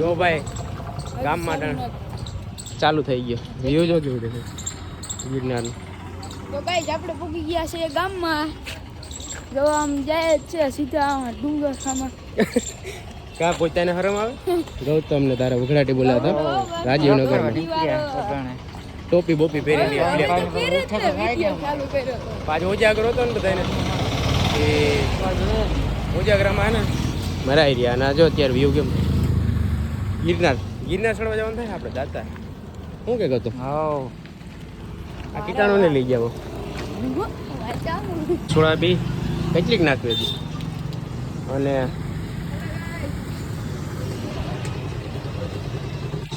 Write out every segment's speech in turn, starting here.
જો ભાઈ ગામ માટે ચાલુ થઈ ગયો વ્યૂ જો કેવું દેખે ગિરનારનું. તો ગાઈસ આપણે પૂગી ગયા છે ગામમાં. જો આમ જાય છે સીધા ડુંગર સામે. કા પોતાને હરમ આવે ગૌતમ ને તારા વઘડાટી બોલાવતા રાજીવનગરમાં ટોપી બોપી પહેરીને પાછો ઉજાગરો હતો ને બધાને એ ઉજાગરામાં ને મરાઈ રહ્યા અને જો અત્યારે વ્યૂ કેમ ગિરનાર ચડવા જવાનું થાય આપણે દાતા શું કે ગતો આ કીટાણુને લઈ જાવ છોડા બી કેટલીક નાખવી હતી અને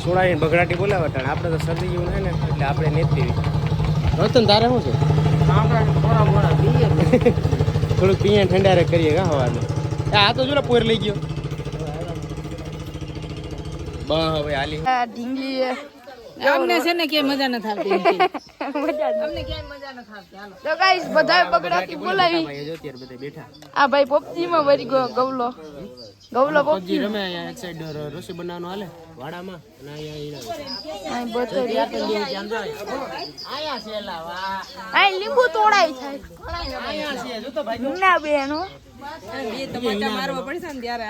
સોળાની બગડાટી બોલાવતા આપણે તો શરદી જેવું થાય ને એટલે આપણે નથી પીવી. રતન તારે શું છે થોડુંક પીએ ઠંડા કરીએ કા હવાનું. આ તો જો પોર લઈ ગયો બા હવે હાલી ઢીંગલી અમને છે ને કે મજા ન થાતી અમને ક્યાંય મજા ન થાતી. હાલો તો ગાઈસ બધા બગડાટી બોલાવી. જો અત્યારે બધા બેઠા આ ભાઈ પોપજી માં વરી ગયો ગવલો પબજી રમે અહીંયા એક સાઈડ રસોઈ બનાવવાનું હાલે વાડામાં અને અહીંયા લીંબુ તોડાય થાય ના બેનો બે ટમાટા મારવા પડશે ને ત્યારે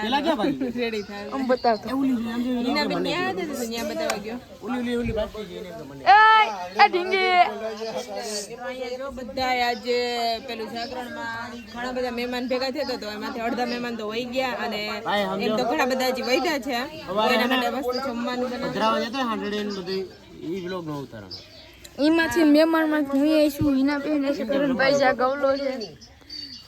રેડી થાય. આમ બતાવતો નીના બેન ક્યાં હતા તો ત્યાં બતાવવા ગયો. આ ઢીંગી અહીંયા જો બધા આજે પેલું જાગરણમાં ઘણા બધા મહેમાન ભેગા થયા તો એમાંથી અડધા મહેમાન તો વહી ગયા અને એમ તો ઘણા બધા હજી વૈધા છે. એના માટે મસ્ત જમવાનું એમાંથી મહેમાન માં હું આવીશું હિના બેન છે કરણભાઈ જા ગવલો છે.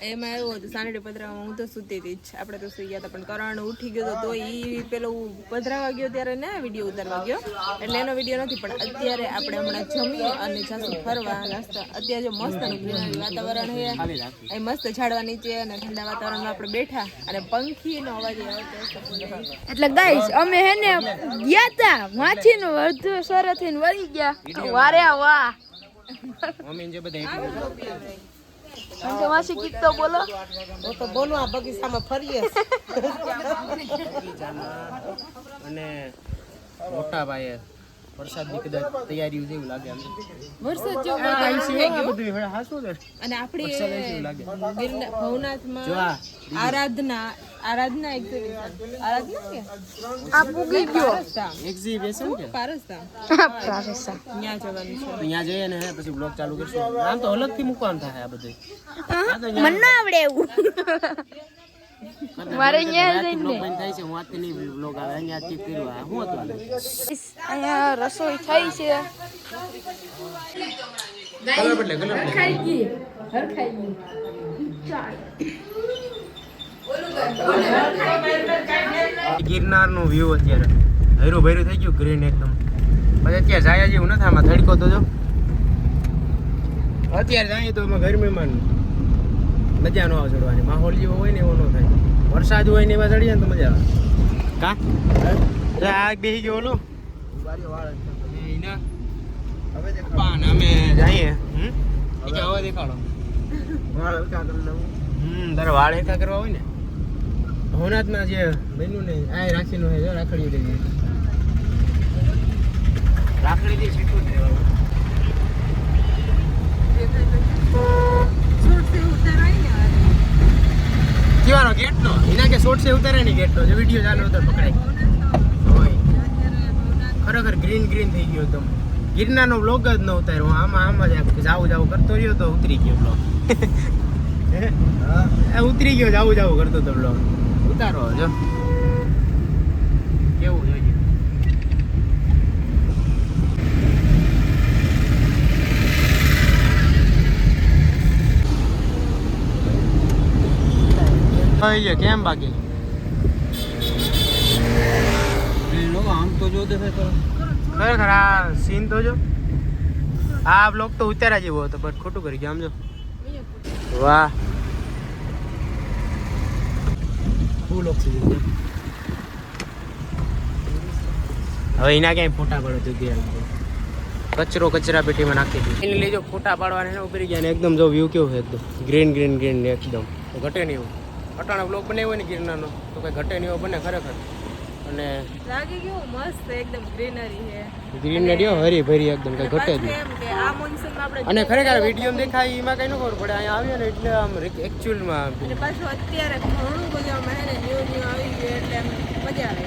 એમાં એવું હતું સાંજે પધરાવા હું તો સૂતી હતી જ. આપણે તો સુઈ ગયા હતા પણ કરણ ઉઠી ગયો તો એ પેલો પધરાવા ગયો ત્યારે ને વિડીયો ઉતારવા ગયો એટલે એનો વિડીયો નથી. પણ અત્યારે આપણે હમણાં જમી અને જાસુ ફરવા નાસ્તા. અત્યારે જો મસ્ત વાતાવરણ છે એ મસ્ત ઝાડવા નીચે અને ઠંડા વાતાવરણમાં આપણે બેઠા અને પંખીનો અવાજ આવતો. એટલે ગાઈસ અમે હે ને ગયા તા માછી નો અડધો સર થઈને વળી ગયા વારે વાહ મમ્મી જે બધા માસી ગીત તો બોલો તો બોલો આ બગીચામાં ફરીએ અને મોટા ભાઈએ વરસાદની કદાચ તૈયારી જેવું લાગે આમ વરસાદ જેવું અને આપણી ભવનાથમાં આરાધના એક્ઝિબિશન આ પૂગી ગયો એક્ઝિબિશન કે પારસતા પ્રારેસા ત્યાં જવાનું છે. ત્યાં જઈએ ને પછી બ્લોગ ચાલુ કરશું. આમ તો અલગથી મૂકવાનું થાય આ બધું મને ના આવડે એવું મારે અહીંયા જઈને બ્લોગ બંધ થાય છે હું આજથી નહીં બ્લોગ આવે અહીંયાથી કર્યું આ શું હતું અહીંયા રસોઈ થઈ છે કલર બદલે ખાઈ ગઈ હરખાઈ ગઈ ગિરનાર નું વ્યૂ અત્યારે હૈરું ભૈરું થઈ ગયું ગ્રીન એકદમ. પછી અત્યારે જાય જેવું નથી આમાં તડકો તો જો અત્યારે જાય તો એમાં ગરમીમાં મજા ન આવે ચડવાની. માહોલ જેવો હોય ને એવો ન થાય. વરસાદ હોય ને એમાં ચડીએ ને તો મજા આવે. આ બેસી ગયો ઓલો અમે જઈએ હવે દેખાડો તારે વાળ એકા કરવા હોય ને ભવનાથમાં જે બન્યું ને આ રાખીનું છે જો રાખડી લઈ રાખડીથી છૂટું જ રહેવાનું. કેવાનો ગેટનો એના કે શોર્ટ સે ઉતારે ને ગેટનો જે વિડીયો ચાલુ હતો પકડાય ખરેખર ગ્રીન થઈ ગયો એકદમ. ગિરનારનો બ્લોગ જ ન ઉતાર્યો આમ જ જાવું કરતો રહ્યો તો ઉતરી ગયો બ્લોગ ઉતરી ગયો જાવું કરતો હતો બ્લોગ ઉતારો જો કેવું જોઈએ. કેમ બાકી આમ તો જો ખરેખર આ સીન તો જો આ બ્લોગ તો ઉતાર્યા જેવો હતો બટ ખોટું કરી ગયા આમ જો વાહ ફૂલ ઓક્સિજન. હવે એના ક્યાંય ફોટા પડે તો કચરો કચરા પેટીમાં નાખી દીધું એને લઈ જો ફોટા પાડવાને ઉભરી ગયા ને એકદમ જો વ્યૂ કેવું છે એકદમ ગ્રીન એકદમ ઘટે નહીં એવું. અટાણા બ્લોગ બનાવ્યો હોય ને ગિરનારનો તો કંઈ ઘટે નહીં એવો બને ખરેખર. અને લાગે કેવું મસ્ત એકદમ ગ્રીનરી છે. ગ્રીનરી હરી ભરી એકદમ કઈ ઘટે જ પાછું નહીં. એમ કે આ મોન્સૂનમાં આપણે અને ખરેખર વિડીયો દેખાય એમાં કઈ ન ખબર પડે. અહીંયા આવ્યો ને એટલે આમ એકચ્યુઅલમાં અને પાછું અત્યારે ઘણું બધું અમે હે ને ન્યૂ આવી ગયું એટલે એમ મજા આવે.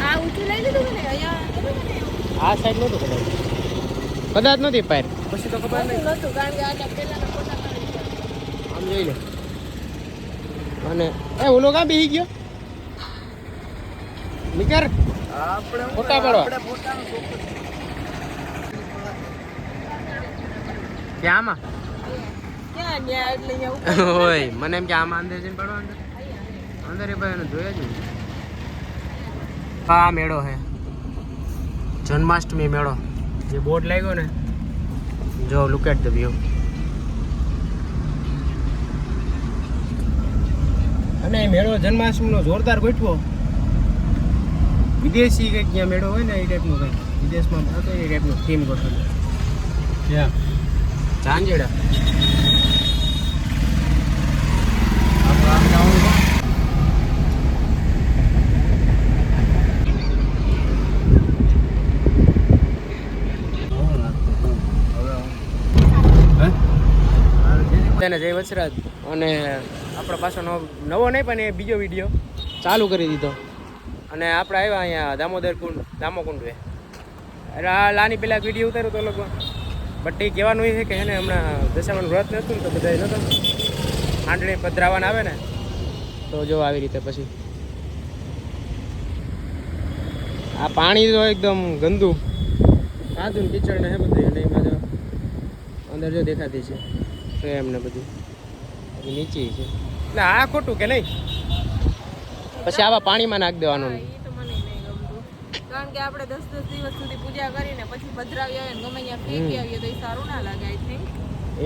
આ ઊંચું લઈ લીધું કે નહીં? અહીંયા ખબર નહીં. આ સાઈડ નહોતું કદાચ નથી પાર પછી તો ખબર નહીં નહોતું કારણ કે આના પહેલાના ફોટા પાડી છે. આમ જોઈ લે. અને એ ઓલો કાં બેસી ગયો નીકળ ફોટા પાડવા ક્યાં આમાં ક્યાં ન્યા એટલે અહીંયા ઉપર હોય મને એમ કે આમાં અંદર જઈને પાડવા અંદર એ ભાઈ જોયા જ નહીં. આ મેળો હે જન્માષ્ટમી મેળો જે બોર્ડ લાગ્યો ને જો લુક એટ ધ વ્યૂ. અને એ મેળો જન્માષ્ટમીનો જોરદાર ગોઠવો. વિદેશી કંઈક જ્યાં મેળો હોય ને એ ટાઈપનો કંઈક વિદેશમાં હતો એ ટાઈપનો થીમ ગોઠવેલો. ત્યાં ઝાંઝેડા જય વચરાજ. અને આપણો પાછો નવો નહીં પણ એ બીજો વિડીયો ચાલુ કરી દીધો. અને આપણે આવ્યા અહીંયા દામોદર કુંડ દામોકુંડ એટલે આ લાની પેલા વિડીયો ઉતાર્યો તો લોકો બટ એ કહેવાનું એ છે કે એને હમણાં દશામાનું વ્રત નહોતું ને તો બધા નહોતું હાંડણી પધરાવાના આવે ને તો જો આવી રીતે પછી આ પાણી તો એકદમ ગંદુ સાદું કીચડ ને હે બધું અને એમાં જો અંદર જો દેખાતી છે પ્રેમ ને બધું નીચે છે એટલે આ ખોટું કે નહીં પછી આવા પાણીમાં નાખી દેવાનું. એ તો મને નહીં ગમતું કારણ કે આપણે 10 દિવસ સુધી પૂજા કરીને પછી પધરાવી આવે ને ગમે ત્યાં ફેંકી આવીએ તો એ સારું ના લાગે. આઈ થિંક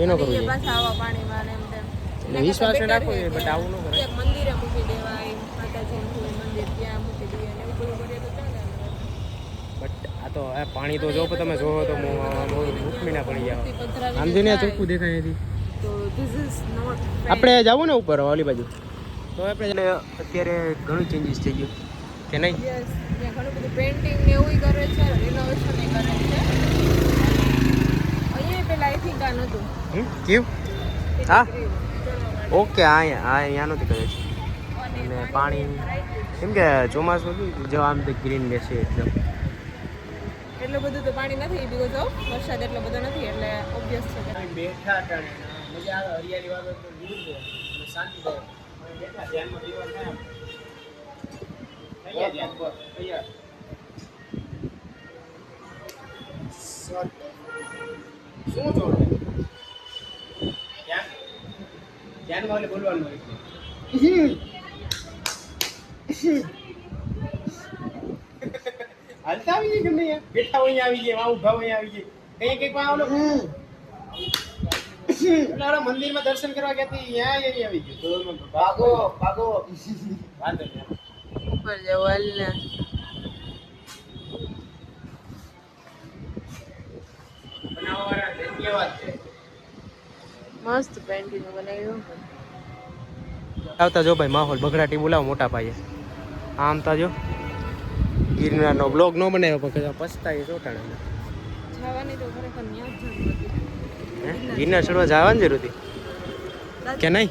એનો કરવું જોઈએ. પાછા આવા પાણીમાં ને એમ તેમ વિશ્વાસ રાખવો જોઈએ બટ આવું ન કરે. એક મંદિરે મૂકી દેવાય માતાજીનું કોઈ મંદિર ત્યાં મૂકી દઈએ ને એવું બધું કરીએ તો ચાલે. બટ આ તો આ પાણી તો જો તમે જોવો તો મુખમી ના પડી જાવ. આમ જોઈને ચોખ્ખું દેખાય એથી. તો ધીસ ઇઝ નોટ આપણે જવું ને ઉપર ઓલી બાજુ તો આપણે અત્યારે ઘણું ચેન્જીસ થઈ ગયું કે નહીં? યસ ત્યાં ઘણું બધું પેઇન્ટિંગ ને એવું કરે છે રિનોવેશન એ કરે છે. અહીંયા પેલા આઈ થિંક આ નહોતું કેવું? હા ઓકે અહીંયા નથી કરે છે. અને પાણી કેમ કે ચોમાસું જો આમ તો ગ્રીન બેસે એકદમ એટલું બધું તો પાણી નથી બીકોઝ ઓફ વરસાદ એટલો બધો નથી એટલે ઓબ્વિયસ છે કે બેઠા મજા આવે હરિયાળી વાળો તો વ્યૂ છે શાંતિ થાય બેઠા ધ્યાનમાં જીવન થાય અહીંયા ધ્યાન પર અહીંયા શું જોડે ધ્યાનમાં ઓલે બોલવાનું હોય હાલતા આવી જાય ગમે બેઠા હોય આવી જાય ઉભા હોય આવી જાય કઈ કઈક ઓલો એટલે મંદિરમાં દર્શન કરવા ગયા ત્યાં આવી ગયું ભાગો ભાગો વાંધો નહીં ઉપર જવાલ ને બનાવવાવાળા ધન્યવાદ છે. મસ્ત પેઇન્ટિંગ બનાવ્યું. આવતા જો ભાઈ માહોલ બગડાટી બોલાવો મોટા પાયે આમ તા જો ગિરનારનો બ્લોગ ન બનાવ્યો પણ પછતાય ચોટાણા જવાની તો ખરેખર ન્યા જ જરૂર હતી. ગિરનાર ચડવા જવાની જરૂર હતી કે નહીં?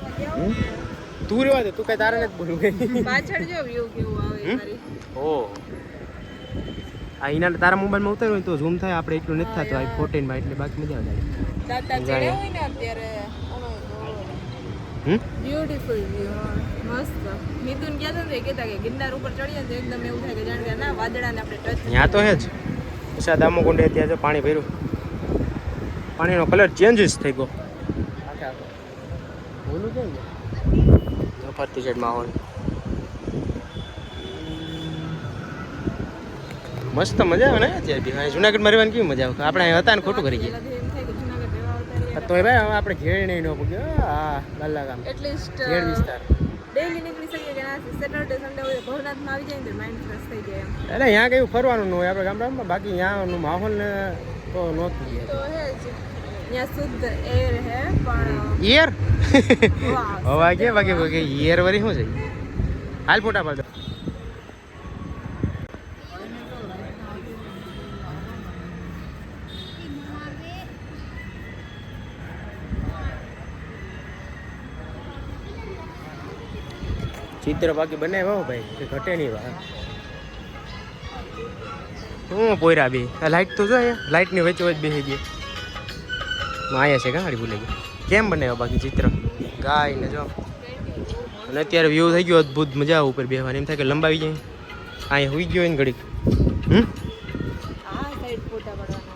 તું રેવા દે તું કઈ તારે નથી બોલવું પાછળ જો વ્યૂ કેવું આવે તારી. ઓ આ એના તારા મોબાઈલમાં ઉતાર્યું હોય તો ઝૂમ થાય આપણે એટલું નથી થતું આ 14 માં એટલે બાકી મજા આવે. દાતા ચડ્યા હોય ને અત્યારે બ્યુટીફુલ વ્યૂ મસ્ત. મિથુન ગયા હતા ને એ કહેતા કે ગિરનાર ઉપર ચડીએ તો એકદમ એવું થાય કે જાણે કે ના વાદળાને આપણે ટચ ત્યાં તો હે જ ઉષા દામોકુંડે ત્યાં જો પાણી ભર્યું પાણીનો કલર ચેન્જીસ થઈ ગયો બોલું છે ને ફરતી સાઈડ માહોલ મસ્ત મજા આવે ને અત્યારે જુનાગઢમાં રહેવાની કેવી મજા આવે આપણે અહીં હતા ને ખોટું કરી ગયા એમ થાય કે જૂનાગઢ રહેવા આવતા તો ભાઈ હવે આપણે ઘેર નહીં ન પૂગ્યો હા લાલા ગામ એટલીસ્ટ ઘેર વિસ્તાર ડેઈલી નીકળી શકીએ કે ના સેટરડે સન્ડે હોય ભવનાથમાં આવી જાય ને તો માઇન્ડ ફ્રેશ થઈ જાય એમ. એટલે અહીંયા કયું ફરવાનું ન હોય આપણે ગામડામાં બાકી અહીંયાનું માહોલ ને તો નહોતું તો હે જ ત્યાં શુદ્ધ એર હે પણ ઈયર વાહ, હવા કે બાકી ઈયર વરી શું છે હાલ ફોટા પાડો ચિત્ર બાકી બનાવ્યા ભાઈ કે ઘટે નહીં વા હું પોયરા બી આ લાઈટ તો જો અહીંયા લાઈટની વચ્ચે વચ્ચે બેસી ગઈ અહીંયા છે ગાડી ભૂલી ગઈ કેમ બનાવ્યા બાકી ચિત્ર ગાય ને જો અને અત્યારે વ્યૂ થઈ ગયો અદ્ભુત મજા આવે ઉપર બેસવાની એમ થાય કે લંબાવી જાય અહીંયા હોઈ ગયો ને ઘડીક આ સાઈડ ફોટા પડવાના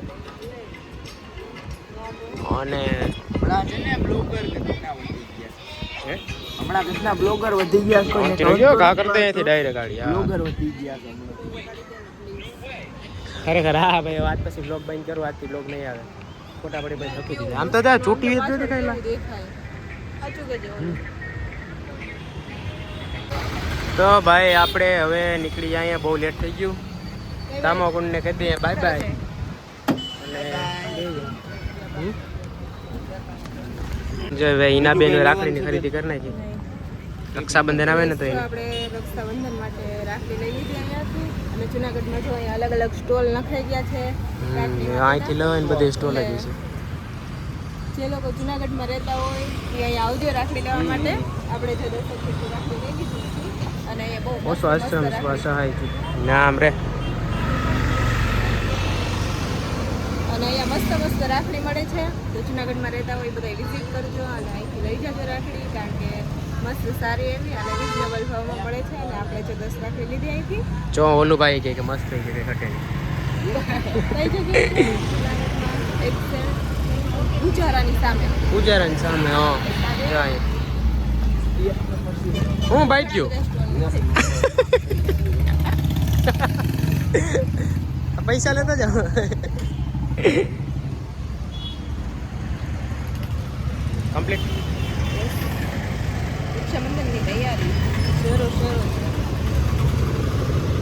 અને હમણાં કેટલા બ્લોગર વધી ગયા છે કા કરતે અહીંથી ડાયરેક્ટ ગાડી બ્લોગર વધી ગયા છે ખરેખર હા ભાઈ વાત પછી બ્લોગ બંધ કરો આજથી બ્લોગ નહીં આવે ફોટા પડી ભાઈ થકી દીધા આમ તો ત્યાં ચોટી વેચ જો દેખાયેલા દેખાય સાચું કહેજો તો ભાઈ આપણે હવે નીકળી જાય અહીંયા બહુ લેટ થઈ ગયું દામોકુંડને કહી દઈએ બાય બાય અને જો ભાઈ એના બેન રાખડીની ખરીદી કરી નાખી રક્ષાબંધન આવે ને તો એને આપણે રક્ષાબંધન માટે રાખડી લઈ લીધી અહીંયાથી અને જુનાગઢમાં જો અહીંયા અલગ અલગ સ્ટોલ નખાઈ ગયા છે અહીંથી લઈને બધે સ્ટોલ આવી છે જે લોકો જુનાગઢમાં રહેતા હોય એ અહીંયા આવજો રાખડી લેવા માટે આપણે જો 10 રાખડી લઈ લીધી અને અહીંયા બહુ ઓછો આશ્રમ સહાય છે નામ રે અને અહીંયા મસ્ત મસ્ત રાખડી મળે છે તો જુનાગઢમાં રહેતા હોય બધા વિઝિટ કરજો અને અહીંથી લઈ જજો રાખડી કારણ કે મસ્ત સારી એવી અને રિઝનેબલ ભાવમાં મળે છે અને આપણે જો 10 રાખડી લીધી અહીંથી જો ઓલું ભાઈ કે મસ્ત થઈ ગઈ ઘટે કઈ જગ્યાએ પૂજારાની સામે પૂજારાની સામે હા જાય હું બાઈટ ગયો પૈસા લેતા જાઓ કમ્પ્લીટ